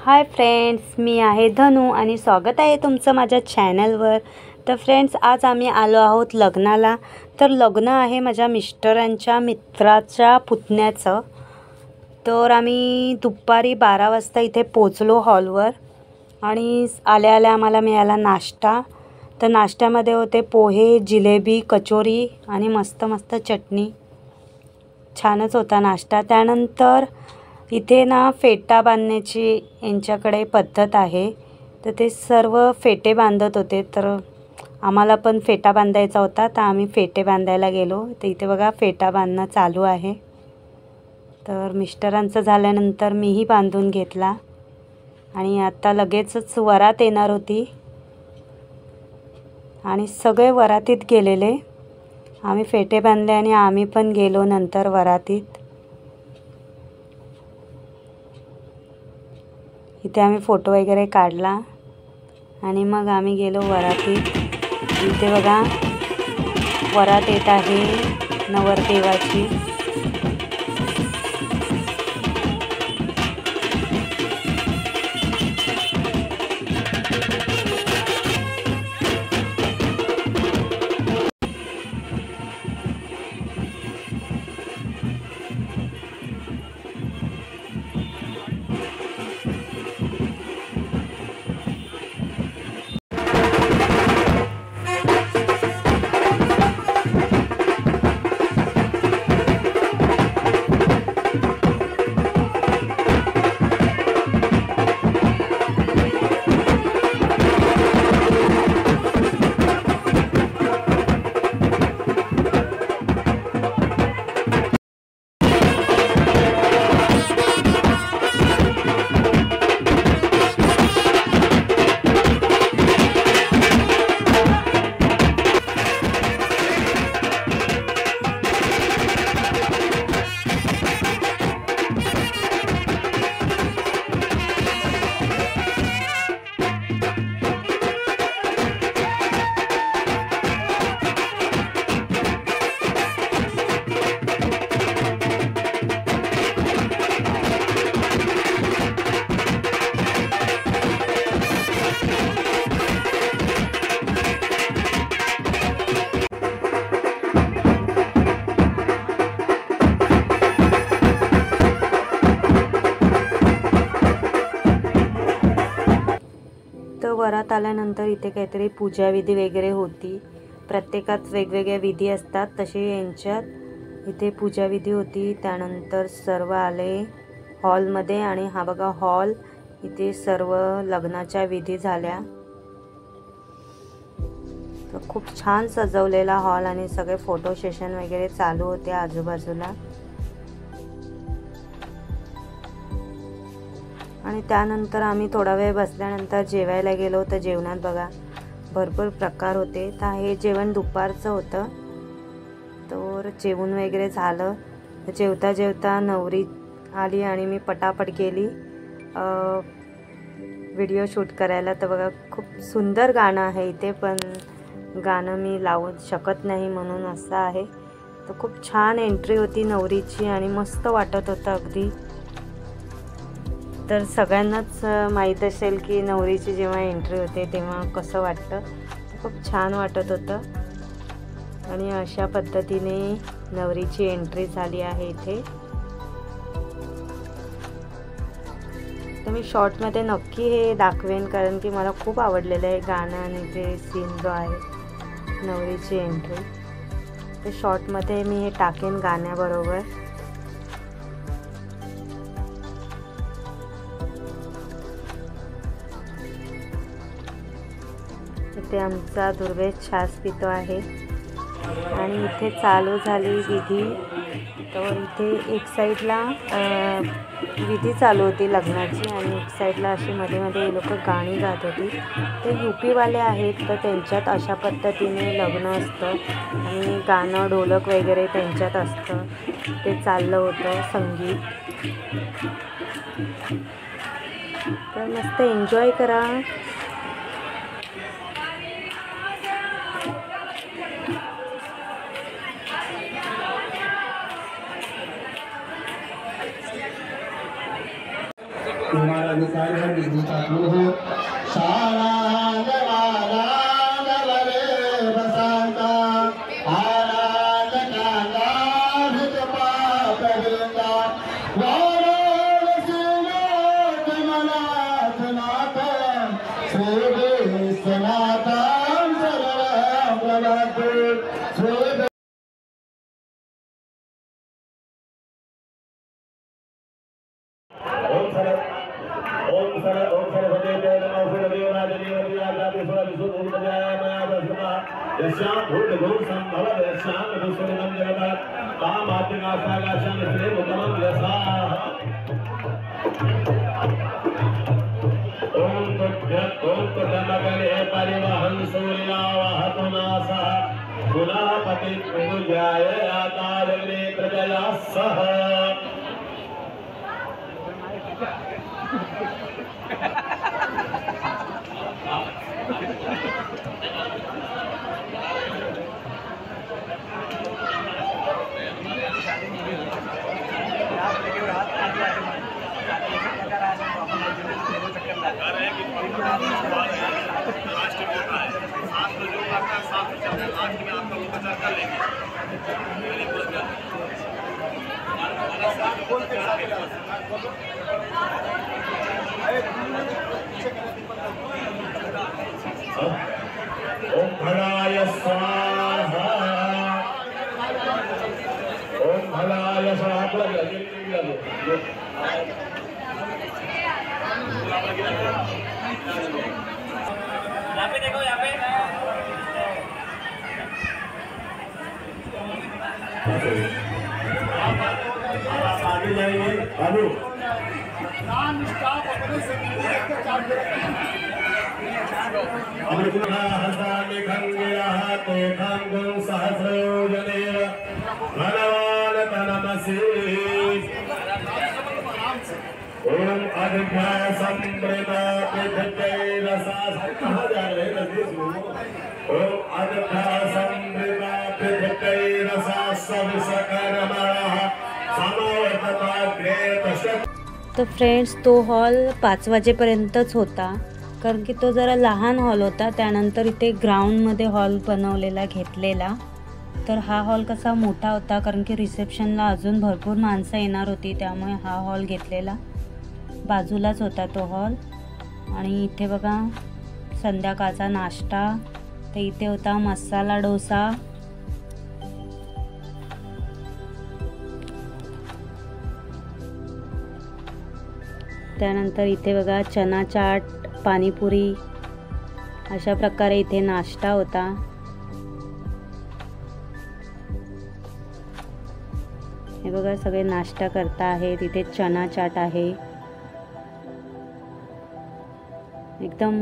Hi friends, मी आहे धनू आणि स्वागत आहे तुमचं माझ्या चॅनलवर। तर फ्रेंड्स, आज आम्ही आलो आहोत लग्नाला। तर लग्न आहे माझ्या मिस्टरांच्या मित्राच्या पुतण्याचं। तर आम्ही दुपारी 12 वाजता इथे पोचलो हॉलवर आणि आल्या आल्या आम्हाला मिळाला नाश्ता। तर नाश्त्यामध्ये होते पोहे, जिलेबी, कचोरी आणि मस्त मस्त चटणी। छानच होता नाश्ता। त्यानंतर इथे ना फेटा बांधण्याची यांच्याकडे पद्धत आहे। तर ते सर्व फेटे बांधत होते। तर आम्हाला पण फेटा बांधायचा होता, तर आम्ही फेटे बांधायला गेलो। तर इथे बघा फेटा बांधणं चालू आहे। तर मिस्टरांचं झाल्यानंतर मीही बांधून घेतला आणि आता लगेचच वरात येणार होती आणि सगळे वरातीत गेलेले। आम्ही फेटे बांधले आणि आम्ही पण गेलो नंतर वरातीत। इथे आम्ही फोटो वगैरे काढला आणि मग आम्ही गेलो वरातीत। इथे बघा वरात येत आहे नवरदेवाची। तर वरात आल्यानंतर इथे काहीतरी पूजाविधी वगैरे होती। प्रत्येकात वेगवेगळ्या विधी असतात, तसे यांच्यात इथे पूजाविधी होती। त्यानंतर सर्व आले हॉलमध्ये आणि हा बघा हॉल, इथे सर्व लग्नाच्या विधी झाल्या। तर खूप छान सजवलेला हॉल आणि सगळे फोटो सेशन वगैरे चालू होते आजूबाजूला। आणि त्यानंतर आम्ही थोडा वेळ बसल्यानंतर जेवायला गेलो। तर जेवणात बघा भरपूर प्रकार होते। तर हे जेवण दुपारचं होतं। तर जेवण वगैरे झालं। जेवता जेवता नवरी आली आणि मी पटापट गेली व्हिडिओ शूट करायला। तर बघा खूप सुंदर गाणं आहे इथे, पण गाणं मी लावू शकत नाही म्हणून असं आहे। तर खूप छान एंट्री होती नवरीची आणि मस्त वाटत होतं अगदी। तर सगळ्यांनाच माहीत असेल की नवरीची जेव्हा एंट्री होते तेव्हा कसं वाटतं। खूप छान वाटत होतं आणि अशा पद्धतीने नवरीची एंट्री झाली आहे इथे। तर मी शॉर्टमध्ये नक्की हे दाखवेन, कारण की मला खूप आवडलेलं आहे गाणं आणि ते सीन जो आहे नवरीची एंट्री। तर शॉर्टमध्ये मी हे टाकेन गाण्याबरोबर। इथे आमचा दुर्वेश छास पितो आहे आणि इथे चालू झाली विधी। तर इथे एक साईडला विधी चालू होती लग्नाची आणि एक साईडला अशी मध्ये मध्ये हे लोक गाणी गात होती। ते यूपीवाले आहेत, तर त्यांच्यात अशा पद्धतीने लग्न असतं आणि गाणं ढोलक वगैरे त्यांच्यात असतं। ते चाललं होतं संगीत। तर मस्त एन्जॉय करा। ओम भलाय स्वाहा ओम भलाय स्वाहा। यहाँ पे देखो, यहाँ पे आगे जाएंगे बाबू। ओम अध्याय संप्रेता रसा कहाँ जा रहे हैं? ओम अध्याय संप्रेता रसा सब सकरमणः समावर्तता ग्रेत। तर फ्रेंड्स, तो हॉल 5 वाजेपर्यंतच होता, कारण की तो जरा लहान हॉल होता। त्यानंतर इथे ग्राउंडमध्ये हॉल बनवलेला घेतलेला। तर हा हॉल कसा मोठा होता, कारण की रिसेप्शनला अजून भरपूर माणसं येणार होती, त्यामुळे हा हॉल घेतलेला। बाजूलाच होता तो हॉल। आणि इथे बघा संध्याकाळचा नाश्ता, तर इथे होता मसाला डोसा, त्यानंतर इथे बघा चना चाट, पाणीपुरी, अशा प्रकारे इथे नाश्ता होता। हे बघा सगळे नाश्ता करता आहेत। इथे चना चाट आहे। एकदम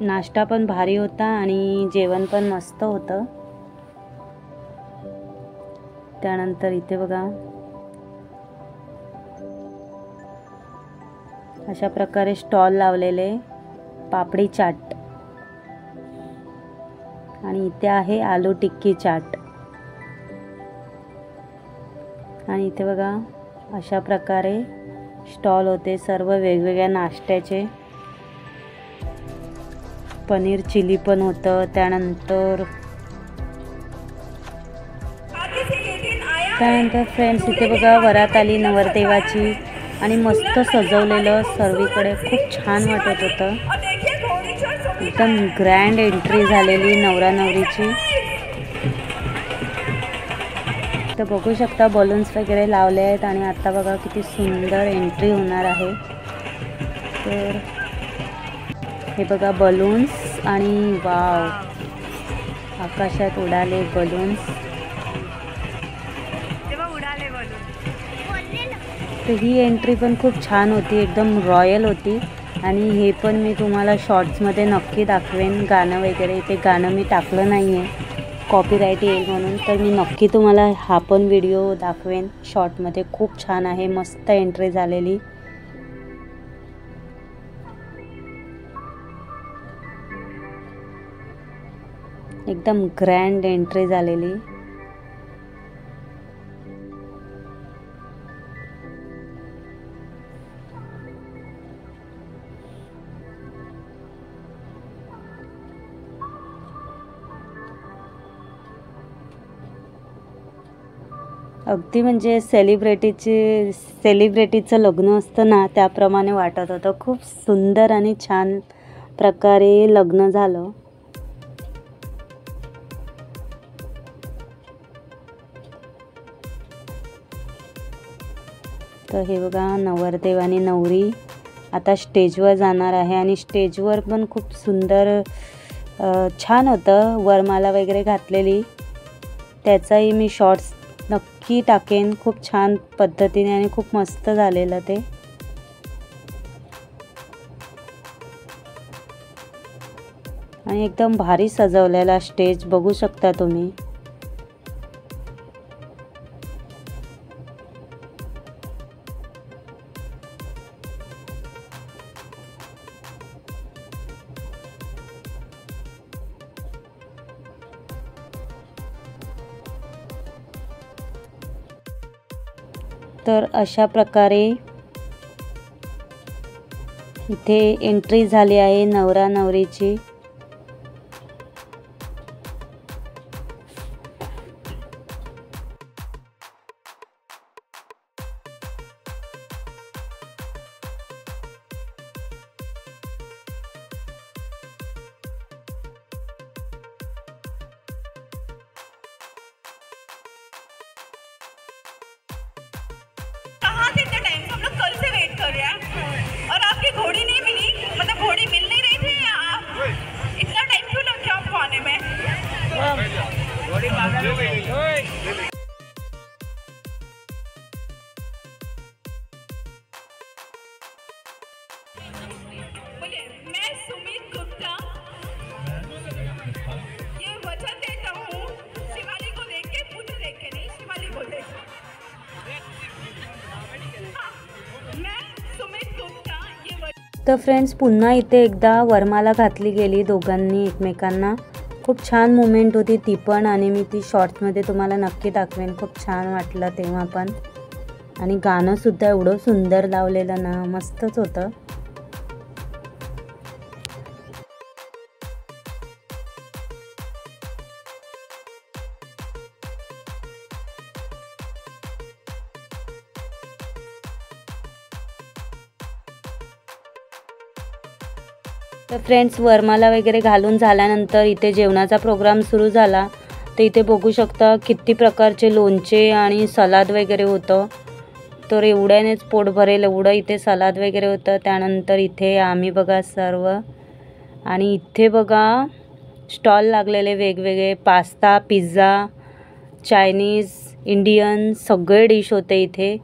नाश्ता पण भारी होता आणि जेवण पण मस्त होतं। त्यानंतर इथे बघा अशा प्रकारे स्टॉल लावलेले पापडी चाट, आणि इथे आहे आलू टिक्की चाट। आणि इथे बघा अशा प्रकारे स्टॉल होते सर्व वेगवेगळ्या नाश्त्याचे। पनीर चिली पण होतं। त्यानंतर फ्रेंड्स इथे बघा वरात आली नवरदेवाची, आणि मस्त सजवलेलं सर्वीकडे खूप छान वाटत होतं। एकदम ग्रँड एंट्री झालेली नवरा नवरीची। तर बघू शकता बलून्स वगैरे लावले आहेत, आणि आता बघा किती सुंदर एंट्री होणार आहे। तर हे बघा बलून्स, आणि वाव आकाशात उडाले बलून्स। तर ही एंट्री पण खूप छान होती, एकदम रॉयल होती। आणि हे पण मी तुम्हाला शॉर्ट्समध्ये नक्की दाखवेन, गाणं वगैरे। इथे गाणं मी टाकलं नाही आहे, कॉपीराईट येईल म्हणून, तर मी नक्की तुम्हाला हा पण व्हिडिओ दाखवेन शॉर्टमध्ये। खूप छान आहे, मस्त एंट्री झालेली। एकदम ग्रँड एंट्री झालेली। अगदी म्हणजे सेलिब्रिटीचं लग्न असतं ना त्याप्रमाणे वाटत होतं. खूप सुंदर आणि छान प्रकारे लग्न झालं. तर हे बघा नवरदेव आणि नवरी आता स्टेजवर जाणार आहे आणि स्टेजवर पण खूप सुंदर छान होतं. वरमाला वगैरे घातलेली त्याचाही मी शॉर्ट्स नक्की टाकेन. खूप छान पद्धतीने आणि खूप मस्त झालेलं ते. आणि एकदम भारी सजवलेला स्टेज बघू शकता तुम्ही. तर अशा प्रकारे इथे एंट्री झाली आहे नवरा नवरीची. कहाँ थे इतना टाइम से? हम लोग कल से वेट कर रहे हैं और आपकी घोड़ी नहीं मिली, मतलब घोड़ी मिल नहीं रही थी। आप इतना टाइम क्यों लग गया आपको आने में? घोड़ी पागल हो गई। बोलिए, मैं सुमित गुप्ता ये वचन देता हूँ, शिवाली को देख के, मुझे देख के नहीं, शिवाली को देख के। तर फ्रेंड्स पुन्हा इथे एकदा वरमाला घातली गेली दोघांनी एकमेकांना. खूप छान मुमेंट होती ती पण आणि मी ती शॉर्ट्समध्ये तुम्हाला नक्की दाखवेन. खूप छान वाटलं तेव्हा पण. आणि गाणंसुद्धा एवढं सुंदर लावलेलं ना, मस्तच होतं. तर फ्रेंड्स वरमाला वगैरे घालून झाल्यानंतर इथे जेवणाचा प्रोग्राम सुरू झाला. तर इथे बघू शकता किती प्रकारचे लोणचे आणि सलाद वगैरे होतं. तर एवढ्यानेच पोट भरेल एवढं इथे सलाद वगैरे होतं. त्यानंतर इथे आम्ही बघा सर्व आणि इथे बघा स्टॉल लागलेले वेगवेगळे पास्ता, पिझ्झा, चायनीज, इंडियन सगळे डिश होते इथे.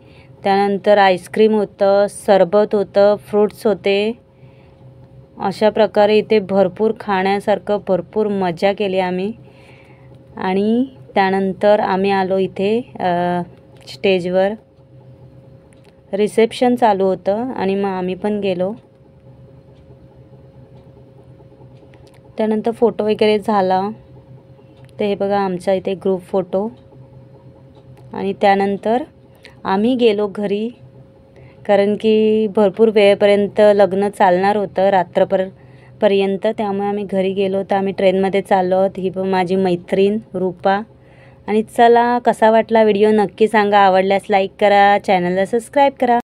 त्यानंतर आईस्क्रीम होतं, सरबत होतं, फ्रूट्स होते. अशा प्रकारे इथे भरपूर खाण्यासारखं भरपूर मजा केली आम्ही. आणि त्यानंतर आम्ही आलो इथे स्टेजवर. रिसेप्शन चालू होतं आणि मग आम्ही पण गेलो. त्यानंतर फोटो वगैरे झाला. तर हे बघा आमचा इथे ग्रुप फोटो. आणि त्यानंतर आम्ही गेलो घरी, कारण की भरपूर वेळेपर्यंत लग्न चालणार होतं रात्रपर्यंत. त्यामुळे आम्ही घरी गेलो. तर आम्ही ट्रेनमध्ये चाललो आहोत. ही माझी मैत्रीण रूपा. आणि चला कसा वाटला व्हिडिओ नक्की सांगा. आवडल्यास लाईक करा, चॅनलला सबस्क्राईब करा.